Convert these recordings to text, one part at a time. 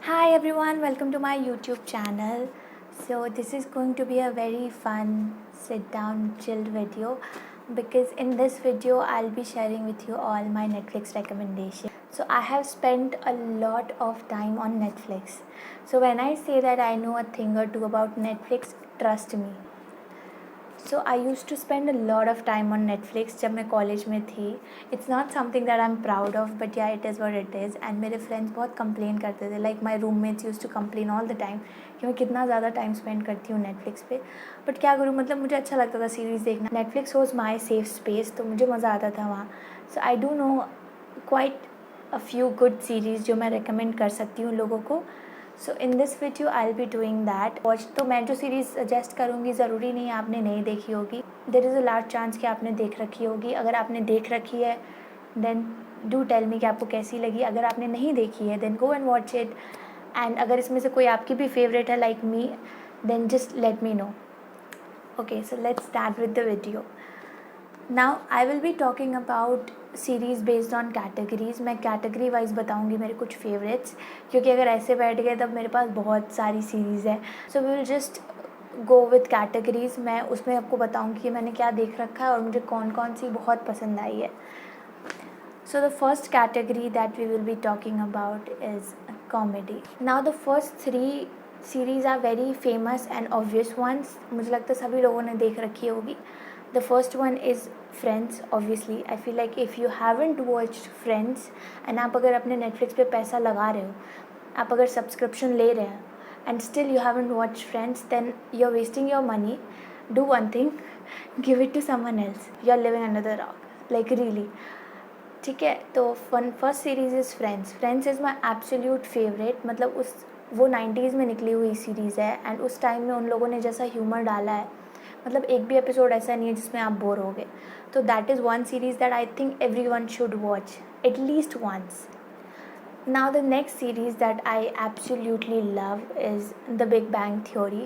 Hi everyone, welcome to my YouTube channel. So this is going to be a very fun sit down chilled video because in this video I'll be sharing with you all my Netflix recommendations. So I have spent a lot of time on Netflix. So when I say that I know a thing or two about Netflix, trust me. So I used to spend a lot of time on Netflix जब मैं college में थी. It's not something that I'm proud of, but yeah, it is what it is. And मेरे friends बहुत complain करते थे, like my roommates used to complain all the time कि मैं कितना ज़्यादा टाइम स्पेंड करती हूँ नेटफ्लिक्स पे. बट क्या करूँ, मतलब मुझे अच्छा लगता था सीरीज़ देखना. Netflix was my safe space, तो मुझे मज़ा आता था वहाँ. So I do know quite a few good series जो मैं रिकमेंड कर सकती हूँ लोगों को. So in this video I will be doing that. Watch तो मैं जो सीरीज़ सजेस्ट करूँगी ज़रूरी नहीं है आपने नहीं देखी होगी. There is a large chance कि आपने देख रखी होगी. अगर आपने देख रखी है देन डू टेल मी कि आपको कैसी लगी. अगर आपने नहीं देखी है then go and watch it. And अगर इसमें से कोई आपकी भी फेवरेट है like me then just let me know. Okay, so let's start with the video. Now I will be talking about series based on categories. मैं category wise बताऊँगी मेरे कुछ फेवरेट्स, क्योंकि अगर ऐसे बैठ गए तब मेरे पास बहुत सारी सीरीज़ है. So we will just go with categories. मैं उसमें आपको बताऊँगी कि मैंने क्या देख रखा है और मुझे कौन कौन सी बहुत पसंद आई है. So the first category that we will be talking about is comedy. Now the first three series are very famous and obvious ones. मुझे लगता है सभी लोगों ने देख रखी होगी. The first one is Friends. Obviously, I feel like if you haven't watched Friends and आप अगर अपने Netflix पे पैसा लगा रहे हो, आप अगर सब्सक्रिप्शन ले रहे हैं and still you haven't watched Friends, then you're wasting your money. Do one thing, give it to someone else. You're living under the rock, like really. ठीक है, तो first series is friends. Friends is my absolute favourite. मतलब वो 90s में निकली हुई series है and उस टाइम में उन लोगों ने जैसा ह्यूमर डाला है, मतलब एक भी एपिसोड ऐसा नहीं है जिसमें आप बोर होगे. तो that is one series that I think every one should watch at least once. Now the next series that I absolutely love is The Big Bang Theory.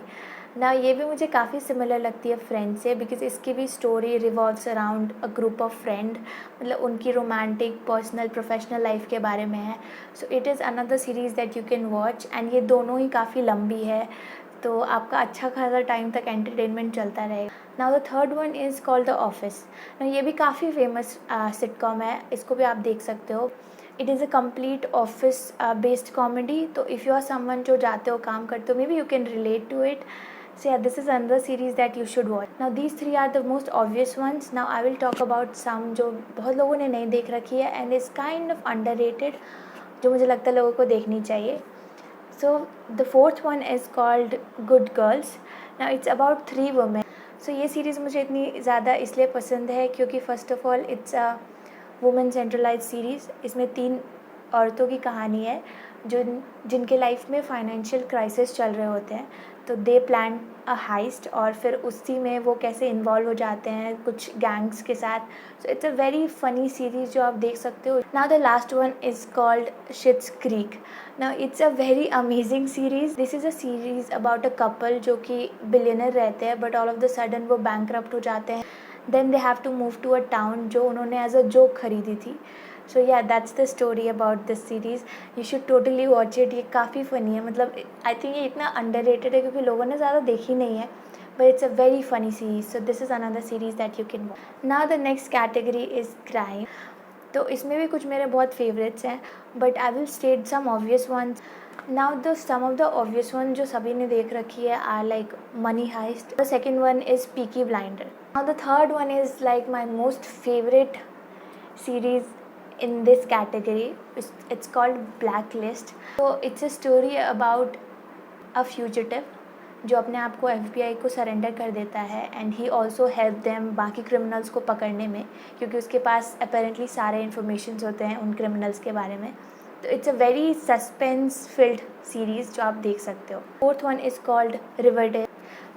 ना ये भी मुझे काफ़ी सिमिलर लगती है फ्रेंड से, बिकॉज इसकी भी story revolves around a group of friend. मतलब उनकी रोमांटिक पर्सनल प्रोफेशनल लाइफ के बारे में है. So it is another series that you can watch and ये दोनों ही काफ़ी लंबी है, तो आपका अच्छा खासा टाइम तक एंटरटेनमेंट चलता रहेगा. Now the third one is called the office. ये भी काफ़ी फेमस सिटकॉम है, इसको भी आप देख सकते हो. It is a complete office based comedy. तो इफ़ यू आर समवन जो जाते हो काम करते हो, maybe you can relate to it. So yeah, this is another series that you should watch. Now these three are the most obvious ones. Now I will talk about some जो बहुत लोगों ने नहीं देख रखी है and is kind of underrated, जो मुझे लगता है लोगों को देखनी चाहिए. So the fourth one is called Good Girls. Now it's about 3 women. So ये सीरीज़ मुझे इतनी ज़्यादा इसलिए पसंद है क्योंकि first of all it's a women centralize series. इसमें 3 औरतों की कहानी है जो जिनके लाइफ में फाइनेंशियल क्राइसिस चल रहे होते हैं. तो दे प्लान अ हाइस्ट और फिर उसी में वो कैसे इन्वॉल्व हो जाते हैं कुछ गैंग्स के साथ. So it's a very funny series जो आप देख सकते हो. Now the last one is called Schitt's Creek. Now it's a very amazing series. This is a series about a couple जो कि बिलियनर रहते हैं but all of the sudden वो बैंकरप्ट हो जाते हैं. Then they have to move to a town जो उन्होंने एज अ जोक खरीदी थी. So yeah that's the story about this series. You should totally watch it. ये काफ़ी फ़नी है. मतलब आई थिंक ये इतना अंडररेटेड है क्योंकि लोगों ने ज़्यादा देखी नहीं है, but it's a very funny series. So this is another series that you can watch. Now the next category is crime. तो इसमें भी कुछ मेरे बहुत favorites हैं, but I will state some obvious ones. Now the some of the obvious ones जो सभी ने देख रखी है are like Money Heist. The second one is Peaky Blinders. Now the third one is like my most favorite series in this category. It's called Blacklist. So it's a story about a fugitive जो अपने आप को FBI को surrender कर देता है and he also help them बाकी criminals को पकड़ने में, क्योंकि उसके पास अपेरेंटली सारे इन्फॉर्मेशंस होते हैं उन क्रिमिनल्स के बारे में. तो it's a very suspense field series जो आप देख सकते हो. Fourth one is called Riverdale.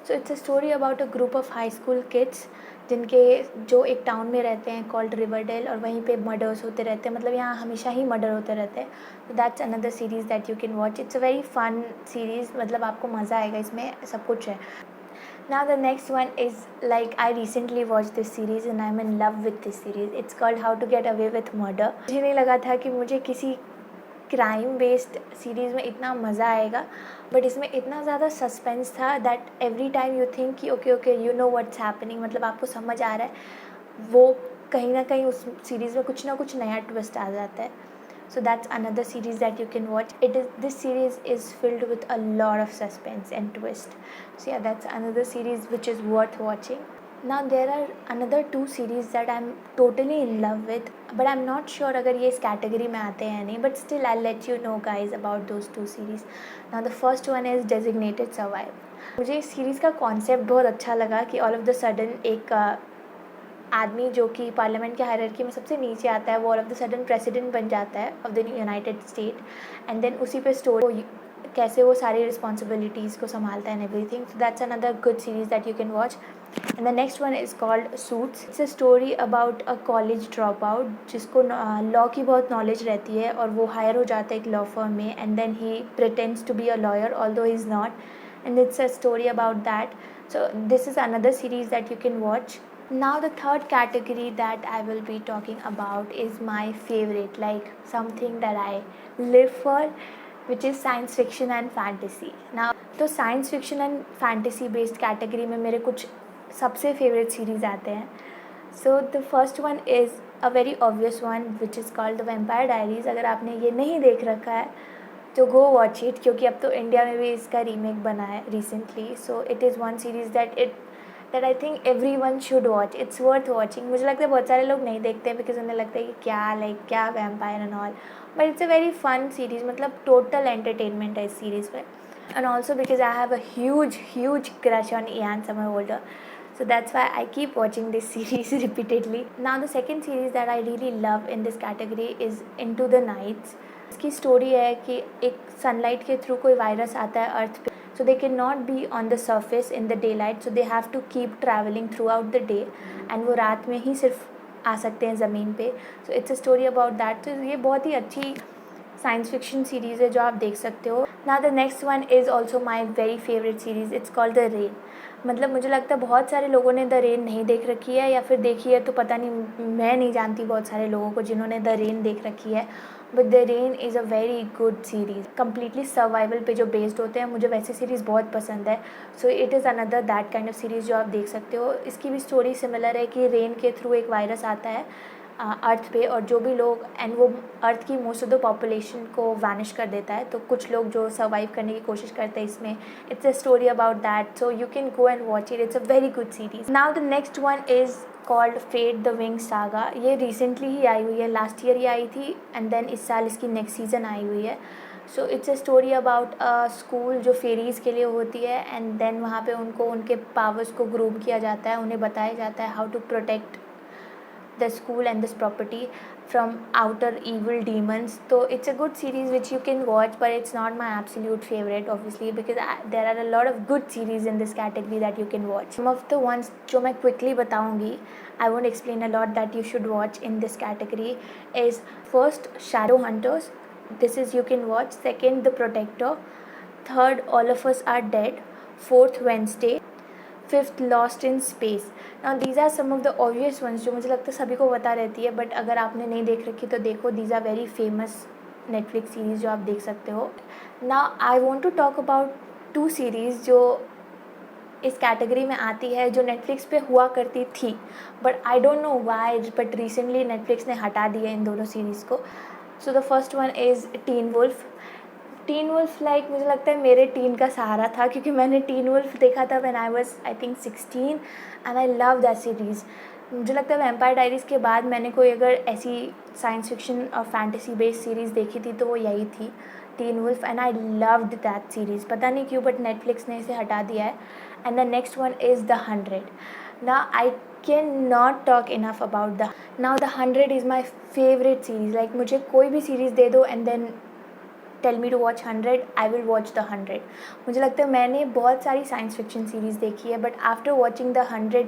So it's a story about a group of high school kids जिनके जो एक टाउन में रहते हैं कॉल्ड रिवरडेल और वहीं पे मर्डर्स होते रहते हैं. मतलब यहाँ हमेशा ही मर्डर होते रहते हैं. तो that's another series that you can watch. It's a very fun series. मतलब आपको मज़ा आएगा, इसमें सब कुछ है. Now the next one is like I recently watched this series and I'm in love with this series. It's called How to Get Away with Murder. मुझे नहीं लगा था कि मुझे किसी क्राइम बेस्ड सीरीज़ में इतना मज़ा आएगा, बट इसमें इतना ज़्यादा सस्पेंस था that every time you think कि okay okay you know what's happening, मतलब आपको समझ आ रहा है, वो कहीं ना कहीं उस सीरीज़ में कुछ ना कुछ नया ट्विस्ट आ जाता है. So that's another series that you can watch. This series is filled with a lot of suspense and twist. So yeah, that's another series which is worth watching. Now there are another 2 series that I'm totally in love with, but I'm not sure अगर ये इस category में आते हैं या नहीं, but still I'll let you know guys about those 2 series. Now the first one is Designated Survivor. मुझे इस सीरीज़ का कॉन्सेप्ट बहुत अच्छा लगा कि ऑल ऑफ द सडन एक आदमी जो कि पार्लियामेंट के हायरार्की में सबसे नीचे आता है, वो all of the sudden president बन जाता है of the United State, and then उसी पे स्टोरी कैसे वो सारी रिस्पॉन्सिबिलिटीज़ को संभालता है and everything. So that's another good series that you can watch. And the next one is called suits. It's a story about a college drop out जिसको law की बहुत नॉलेज रहती है, और वो हायर हो जाता है एक लॉ फर्म में, and then he pretends to be a lawyer although he is not, and it's a story about that. So this is another series that you can watch. Now the third category that I will be talking about is my favorite, like something that I live for, which is science fiction and fantasy. Now तो science fiction and fantasy based category में मेरे कुछ सबसे favorite series आते हैं. So the first one is a very obvious one which is called The Vampire Diaries. अगर आपने ये नहीं देख रखा है तो गो वॉच इट, क्योंकि अब तो इंडिया में भी इसका रीमेक बना है recently. So it is one series that I think every one should watch. It's worth watching. मुझे लगता है बहुत सारे लोग नहीं देखते हैं बिकॉज उन्हें लगता है कि क्या vampire and all, but it's a very fun series. मतलब टोटल एंटरटेनमेंट है इस सीरीज़ में. And also because I have a huge crush on Ian Somerhalder. So that's why I keep watching this series repeatedly. Now the second series that I really love in this category is Into the Nights. इसकी story है कि एक sunlight के through कोई virus आता है earth पे, so they can not be on the surface in the daylight, so they have to keep travelling throughout the day, and वो रात में ही सिर्फ आ सकते हैं ज़मीन पे. सो it's a story about that. तो ये बहुत ही अच्छी साइंस फिक्शन सीरीज़ है जो आप देख सकते हो. Now the next one is also my very favourite series. It's called the rain. मतलब मुझे लगता है बहुत सारे लोगों ने द रेन नहीं देख रखी है, या फिर देखी है तो पता नहीं, मैं नहीं जानती बहुत सारे लोगों को जिन्होंने द रेन देख रखी है. But the rain is a very good series. Completely survival पे जो बेस्ड होते हैं, मुझे वैसे सीरीज़ बहुत पसंद है. So it is another that kind of series जो आप देख सकते हो. इसकी भी स्टोरी सिमिलर है कि रेन के थ्रू एक वायरस आता है अर्थ पे, और जो भी लोग, एंड वो अर्थ की मोस्ट ऑफ द पॉपुलेशन को वैनिश कर देता है, तो कुछ लोग जो सर्वाइव करने की कोशिश करते हैं इसमें. It's a story about that, so you can go and watch it. It's a very good series. Now the next one is called Fate the Winx Saga. ये रिसेंटली ही आई हुई है, लास्ट ईयर ही आई थी, एंड देन इस साल इसकी next season I हुई है. सो it's a story about a school जो फेरीज़ के लिए होती है, एंड देन वहाँ पे उनको उनके पावर्स को ग्रूम किया जाता है, उन्हें बताया जाता है how to protect the school and this property from outer evil demons. So it's a good series which you can watch, but it's not my absolute favorite obviously, because there are a lot of good series in this category that you can watch. Some of the ones जो मैं quickly बताऊँगी, I won't explain a lot, that you should watch in this category is first Shadowhunters. This is you can watch. Second, The Protector. Third, All of Us Are Dead. Fourth, Wednesday. Fifth, Lost in Space. Now these are some of the obvious ones जो मुझे लगता है सभी को पता रहती है, but अगर आपने नहीं देख रखी तो देखो. These are very famous Netflix series जो आप देख सकते हो. Now I want to talk about 2 series जो इस कैटेगरी में आती है, जो नेटफ्लिक्स पे हुआ करती थी, but I don't know why, but recently Netflix ने हटा दिया इन दोनों सीरीज़ को. So the first one is Teen Wolf. Teen Wolf like मुझे लगता है मेरे टीन का सहारा था, क्योंकि मैंने टीन वुल्फ देखा था when I was I think 16, and I love that series. मुझे लगता है वैम्पायर डायरीज़ के बाद मैंने कोई अगर ऐसी साइंस फिक्शन और फैंटेसी बेस्ड सीरीज़ देखी थी तो वो यही थी, Teen Wolf, and I loved that series. पता नहीं क्यों, बट नेटफ्लिक्स ने इसे हटा दिया है. And the next one is the 100. ना I can not talk enough about the 100 is my favourite series. Like मुझे कोई भी सीरीज़ दे दो and then tell me to watch 100, I will watch the 100. मुझे लगता है मैंने बहुत सारी साइंस फिक्शन सीरीज़ देखी है, बट आफ्टर वॉचिंग द 100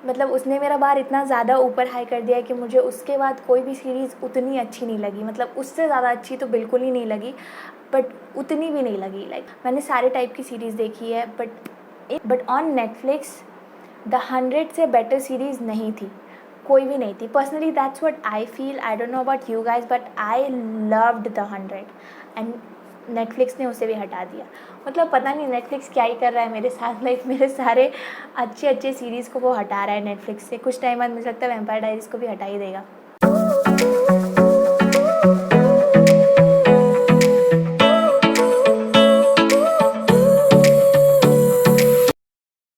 मतलब उसने मेरा बार इतना ज़्यादा ऊपर हाई कर दिया है कि मुझे उसके बाद कोई भी सीरीज़ उतनी अच्छी नहीं लगी. मतलब उससे ज़्यादा अच्छी तो बिल्कुल ही नहीं लगी, बट उतनी भी नहीं लगी. लाइक मैंने सारे टाइप की सीरीज़ देखी है, बट ऑन नेटफ्लिक्स द 100 से बेटर सीरीज़ नहीं थी. कोई भी नहीं थी. Personally that's what I feel. I don't know about you guys but I loved the 100 and Netflix ने उसे भी हटा दिया. मतलब पता नहीं नेटफ्लिक्स क्या ही कर रहा है मेरे साथ. लाइक मेरे सारे अच्छे अच्छे सीरीज़ को वो हटा रहा है नेटफ्लिक्स से. कुछ टाइम बाद मुझे लगता है वैम्पायर डायरीज़ को भी हटा ही देगा.